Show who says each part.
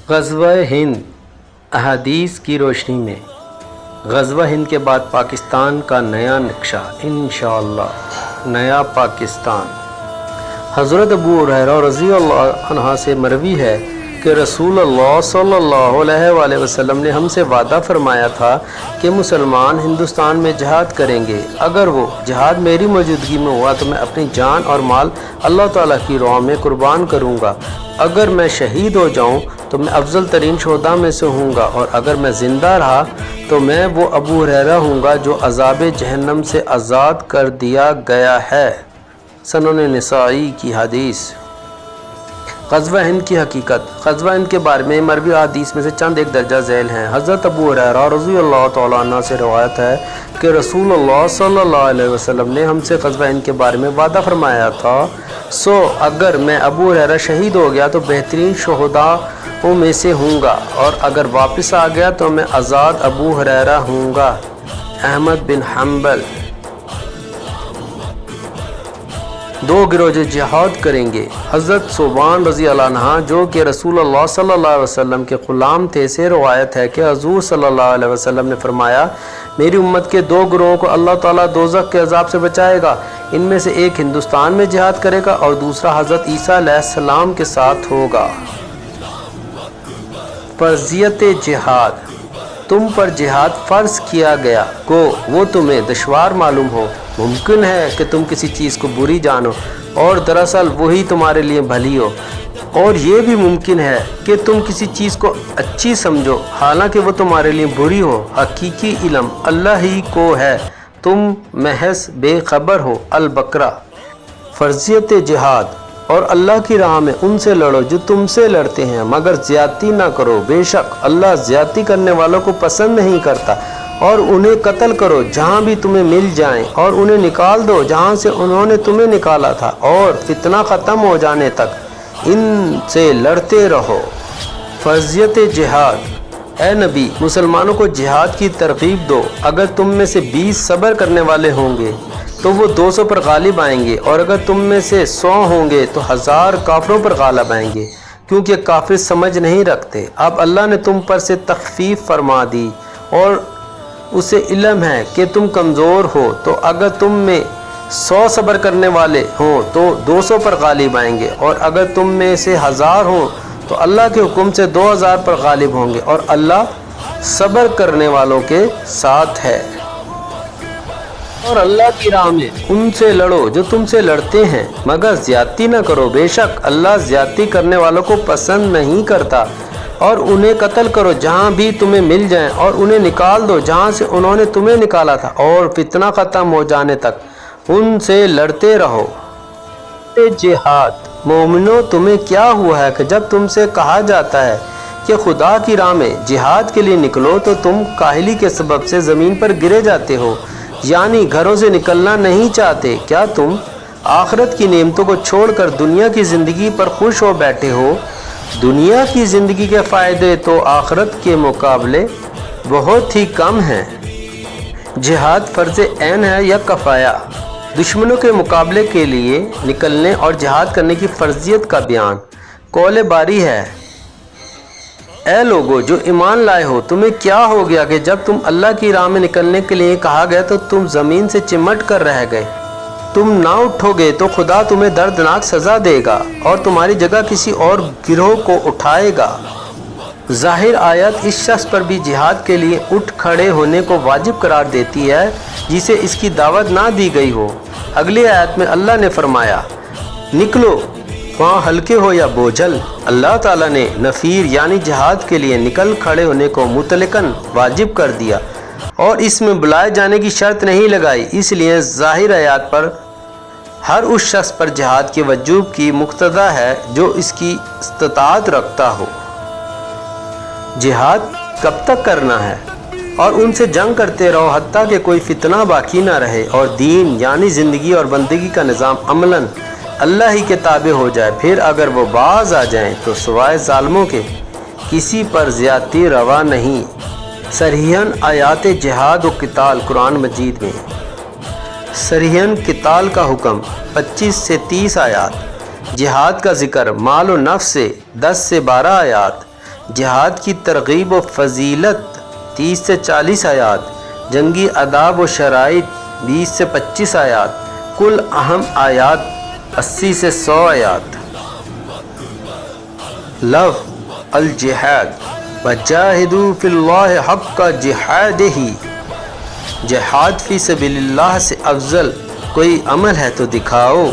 Speaker 1: غزوہ ہند احادیث کی روشنی میں غزوہ ہند کے بعد پاکستان کا نیا نقشہ انشاءاللہ نیا پاکستان۔ حضرت ابو ہریرہ رضی اللہ عنہ سے مروی ہے کہ رسول اللہ صلی اللہ علیہ وآلہ وسلم نے ہم سے وعدہ فرمایا تھا کہ مسلمان ہندوستان میں جہاد کریں گے۔ اگر وہ جہاد میری موجودگی میں ہوا تو میں اپنی جان اور مال اللہ تعالیٰ کی راہ میں قربان کروں گا۔ اگر میں شہید ہو جاؤں تو میں افضل ترین شہداء میں سے ہوں گا، اور اگر میں زندہ رہا تو میں وہ ابو ہریرہ ہوں گا جو عذاب جہنم سے آزاد کر دیا گیا ہے۔ سنن نسائی کی حدیث۔ غزوہ ہند کی حقیقت۔ غزوہ ہند کے بارے میں مروی حدیث میں سے چند ایک درجہ ذیل ہیں۔ حضرت ابو ہریرہ رضی اللہ تعالیٰ عنہ سے روایت ہے کہ رسول اللہ صلی اللہ علیہ وسلم نے ہم سے غزوہ ہند کے بارے میں وعدہ فرمایا تھا، اگر میں ابو ہریرہ شہید ہو گیا تو بہترین شہداء میں سے ہوں گا، اور اگر واپس آ گیا تو میں آزاد ابو ہریرہ ہوں گا۔ احمد بن حنبل۔ دو گروہ جو جہاد کریں گے۔ حضرت ثوبان رضی اللہ عنہ جو کہ رسول اللہ صلی اللہ علیہ وسلم کے غلام تھے سے روایت ہے کہ حضور صلی اللہ علیہ وسلم نے فرمایا، میری امت کے دو گروہوں کو اللہ تعالیٰ دوزخ کے عذاب سے بچائے گا۔ ان میں سے ایک ہندوستان میں جہاد کرے گا اور دوسرا حضرت عیسیٰ علیہ السلام کے ساتھ ہوگا۔ فرضیت جہاد۔ تم پر جہاد فرض کیا گیا گو وہ تمہیں دشوار معلوم ہو۔ ممکن ہے کہ تم کسی چیز کو بری جانو اور دراصل وہی تمہارے لیے بھلی ہو، اور یہ بھی ممکن ہے کہ تم کسی چیز کو اچھی سمجھو حالانکہ وہ تمہارے لیے بری ہو۔ حقیقی علم اللہ ہی کو ہے، تم محض بے خبر ہو۔ البقرہ۔ فرضیت جہاد۔ اور اللہ کی راہ میں ان سے لڑو جو تم سے لڑتے ہیں، مگر زیادتی نہ کرو، بے شک اللہ زیادتی کرنے والوں کو پسند نہیں کرتا۔ اور انہیں قتل کرو جہاں بھی تمہیں مل جائیں، اور انہیں نکال دو جہاں سے انہوں نے تمہیں نکالا تھا، اور فتنہ ختم ہو جانے تک ان سے لڑتے رہو۔ فرضیت جہاد۔ اے نبی، مسلمانوں کو جہاد کی ترغیب دو۔ اگر تم میں سے 20 صبر کرنے والے ہوں گے تو وہ 200 پر غالب آئیں گے، اور اگر تم میں سے 100 ہوں گے تو 1000 کافروں پر غالب آئیں گے، کیونکہ کافر سمجھ نہیں رکھتے۔ اب اللہ نے تم پر سے تخفیف فرما دی، اور اسے علم ہے کہ تم کمزور ہو، تو اگر تم میں 100 صبر کرنے والے ہوں تو 200 پر غالب آئیں گے، اور اگر تم میں سے 1000 ہوں تو اللہ کے حکم سے 2000 پر غالب ہوں گے، اور اللہ صبر کرنے والوں کے ساتھ ہے۔ اور اللہ کی راہ میں ان سے لڑو جو تم سے لڑتے ہیں، مگر زیادتی نہ کرو، بے شک اللہ زیادتی کرنے والوں کو پسند نہیں کرتا۔ اور انہیں قتل کرو جہاں بھی تمہیں مل جائیں، اور انہیں نکال دو جہاں سے انہوں نے تمہیں نکالا تھا، اور فتنہ ختم ہو جانے تک ان سے لڑتے رہو۔ جہاد۔ مومنو، تمہیں کیا ہوا ہے کہ جب تم سے کہا جاتا ہے کہ خدا کی راہ میں جہاد کے لیے نکلو تو تم کاہلی کے سبب سے زمین پر گرے جاتے ہو، یعنی گھروں سے نکلنا نہیں چاہتے؟ کیا تم آخرت کی نعمتوں کو چھوڑ کر دنیا کی زندگی پر خوش ہو بیٹھے ہو؟ دنیا کی زندگی کے فائدے تو آخرت کے مقابلے بہت ہی کم ہیں۔ جہاد فرض عین ہے یا کفایہ؟ دشمنوں کے مقابلے کے لیے نکلنے اور جہاد کرنے کی فرضیت کا بیان۔ قول باری ہے، اے لوگو جو ایمان لائے ہو، تمہیں کیا ہو گیا کہ جب تم اللہ کی راہ میں نکلنے کے لیے کہا گیا تو تم زمین سے چمٹ کر رہ گئے؟ تم نہ اٹھو گے تو خدا تمہیں دردناک سزا دے گا اور تمہاری جگہ کسی اور گروہ کو اٹھائے گا۔ ظاہر آیت اس شخص پر بھی جہاد کے لیے اٹھ کھڑے ہونے کو واجب قرار دیتی ہے جسے اس کی دعوت نہ دی گئی ہو۔ اگلی آیت میں اللہ نے فرمایا، نکلو وہاں ہلکے ہو یا بوجھل۔ اللہ تعالیٰ نے نفیر یعنی جہاد کے لیے نکل کھڑے ہونے کو مطلقاً واجب کر دیا، اور اس میں بلائے جانے کی شرط نہیں لگائی۔ اس لیے ظاہر آیات پر ہر اس شخص پر جہاد کے وجوب کی مقتضا ہے جو اس کی استطاعت رکھتا ہو۔ جہاد کب تک کرنا ہے؟ اور ان سے جنگ کرتے رہو حتیٰ کہ کوئی فتنہ باقی نہ رہے، اور دین یعنی زندگی اور بندگی کا نظام عملاً اللہ ہی کے تابع ہو جائے۔ پھر اگر وہ باز آ جائیں تو سوائے ظالموں کے کسی پر زیادتی روا نہیں۔ صریحاً آیات جہاد و قتال قرآن مجید میں۔ صریحاً قتال کا حکم 25 سے 30 آیات۔ جہاد کا ذکر مال و نفس سے 10 سے 12 آیات۔ جہاد کی ترغیب و فضیلت 30 سے 40 آیات، جنگی آداب و شرائط 20 سے 25 آیات، کل اہم آیات 80 سے 100 آیات۔ لفظ الجہاد، وجاہدوا فی اللہ حق جہادہ، جہاد فی سبیل اللہ سے افضل کوئی عمل ہے تو دکھاؤ۔